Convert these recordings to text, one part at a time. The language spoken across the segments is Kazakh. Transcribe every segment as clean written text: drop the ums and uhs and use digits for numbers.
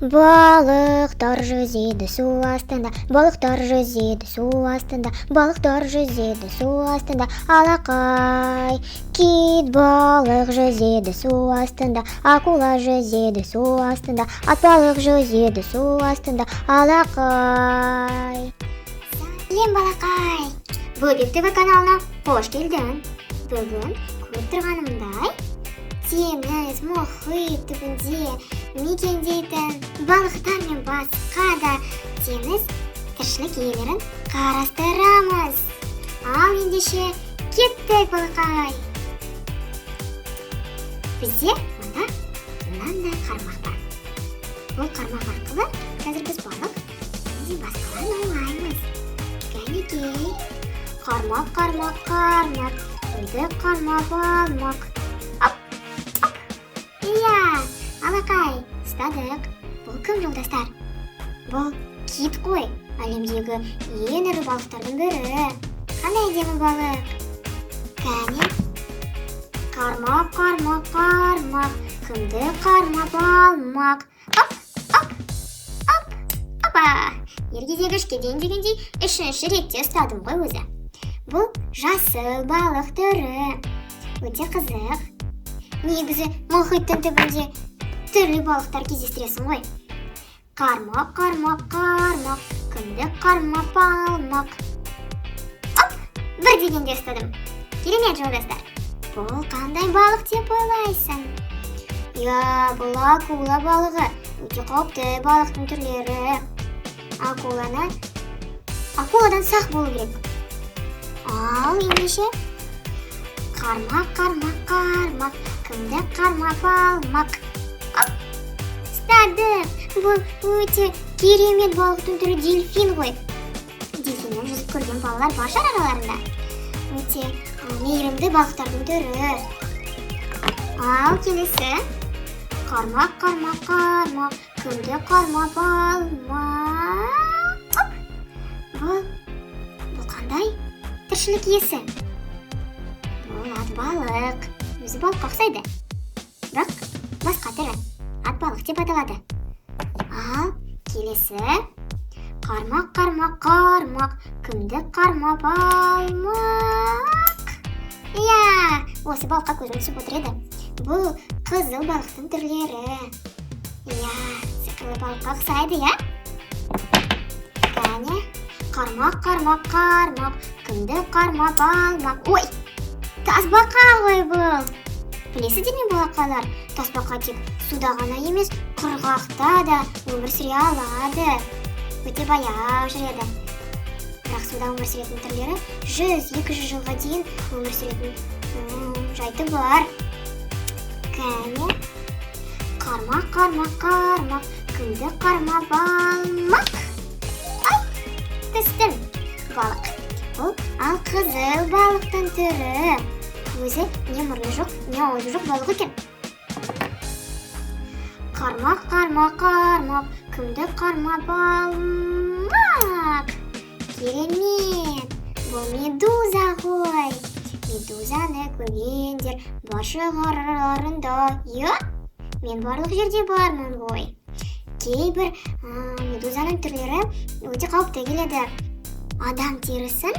Балықтар жүзеді су астында, балықтар жүзеді су астында, балықтар жүзеді су астында. Алақай, кит балық жүзеді су астында, акула жүзеді су астында, атбалық жүзеді су астында. Алақай. Сәлем балақай. Бөбек ТВ каналына қош келдің. Бүгін көріп тұрғанымдай теңіз, мұхит түбінде мекендейтін балықтар мен басқа да теңіз тіршілік иелерін қарастырамыз. Ал ендеше кеттік балақай. Бізде мұнда мынандай қармақ бар. Бұл қармақ арқылы қазір біз балық және басқаларын аулаймыз. Кәнекей, қармақ, қармақ, қармақ, бізді қармап алмақ. Алақай, ұстадық. Бұл кім жолдастар? Бұл кит қой, әлемдегі ең ірі балықтардың бірі. Қандай әдемі балық. Кәне, қармақ, қармақ, қармақ, кімді қармап алмақ. Опа! Ергезегішке дейін дегендей үшінші ретте ұстадым ғой өзі. Бұл жасыл балық түрі. Өте қызық. Негізі мұхиттың түбінде түрлі балықтар кездестіресің ғой. Қармақ, қармақ, қармақ, кімді қармап алмақ. Бір дегенде ұстадым. Керемет жолдастар. Бұл қандай балық деп ойлайсың? Бұл акула балығы. Өте қауіпті балықтың түрлері. Акуладан сақ болу керек. Ал ендеше қармақ, қармақ, қармақ, кімді қармап алмақ. Ұстадық. Бұл өте керемет балықтың түрі дельфин ғой. Дельфиннен жүзіп көрген балалар бар шығар араларында. Өте мейірімді балықтардың түрі. Ал келесі. Қармақ, қармақ, қармақ, кімді қармап алмақ. Бұл қандай тіршілік иесі? Бұл атбалық. Өзі балыққа ұқсайды. Бірақ басқа түрі атбалық деп аталады. Ал келесі. Қармақ, қармақ, қармақ, кімді қармап алмақ. Осы балыққа көзім түсіп отыр еді. Бұл қызыл балықтың түрлері. Сиқырлы балыққа ұқсайды, Кәне, қармақ, қармақ, қармақ, кімді қармап алмақ. Ой, тасбақа ғой бұл. Білесіздер ме балақайлар, тасбақа тек суда ғана емес, құрғақта да өмір сүре алады. Өте баяу жүреді. Бірақ суда өмір сүретін түрлері 100-200 жылға дейін өмір сүретін жайты бар. Кәне, қармақ, қармақ, қармақ, кімді қармап алмақ. Түстім балық. Бұл ал қызыл балықтың түрі. Өзі не мұрны жоқ, не ауызы жоқ балық екен. Қармақ, қармақ, қармақ, кімді қармап алмақ. Керемет. Бұл медуза ғой. Медузаны көргендер бар шығар араларында. Мен барлық жерде бармын ғой. Кейбір медузаның түрлері өте қауіпті келеді. Адам терісін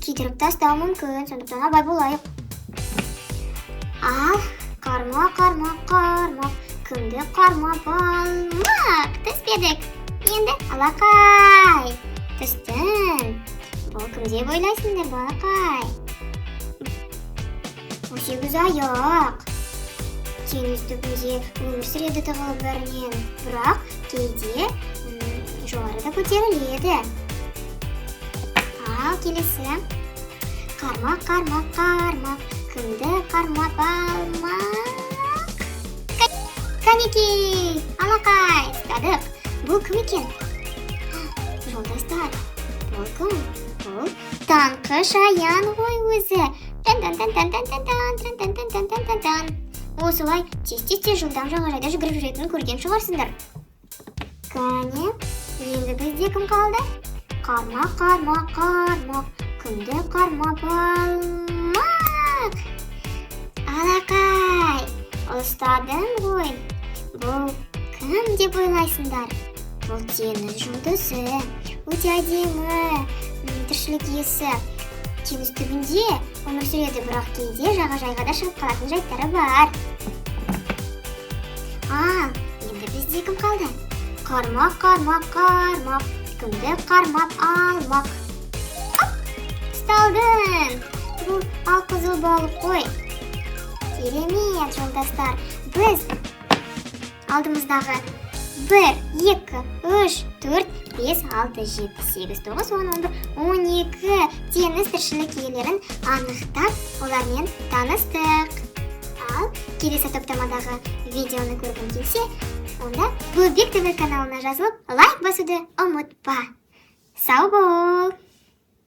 күйдіріп тастау мүмкін, сондықтан абай болайық. Ал қармақ, қармақ, қармақ, кімді қармап алмақ. Түспедік. Енді алақай. Түстің. Бұл кім деп ойлайсыңдар балақай? Бұл 8 аяқ. Теңіз түбінде өмір сүреді тығылып бәрінен. Бірақ кейде жоғарыда көтеріледі. Ал келесі. Қармақ, қармақ, қармақ, кімді қармап алмақ. Кәнекей, алақай, ұстадық. Бұл кім екен? Жолдастар, бұл кім? Бұл таңқы шаян ғой өзі. Осылай тез-тез жылдам жағажайда жүгіріп жүретінін көрген шығарсыңдар. Кәне, енді бізде кім қалды? Қармақ, қармақ, қармақ, кімді қармап алмақ. Алақай, ұстадым ғой. Бұл кім? деп ойлайсыңдар? Бұл теңіз жұлдызы. Өте әдемі тіршілік иесі. Теңіз түбінде өмір сүреді, бірақ кейде жағажайға да шығып қалатын жайттары бар. Енді бізде кім қалды? Қармақ, қармақ, қармақ, кімді қармап алмақ? Ұсталдың! Бұл алқызыл балық қой. Керемет, жолдастар. Біз алдымыздағы 1, 2, 3, 4, 5, 6, 7, 8, 9, 10, 11, 12 теңіз тіршілік иелерін анықтап, олармен таныстық. Ал келесі топтамадағы видеоны көргің келсе, онда Бөбек ТВ каналына жазылып, лайк басуды ұмытпа. Сау бол!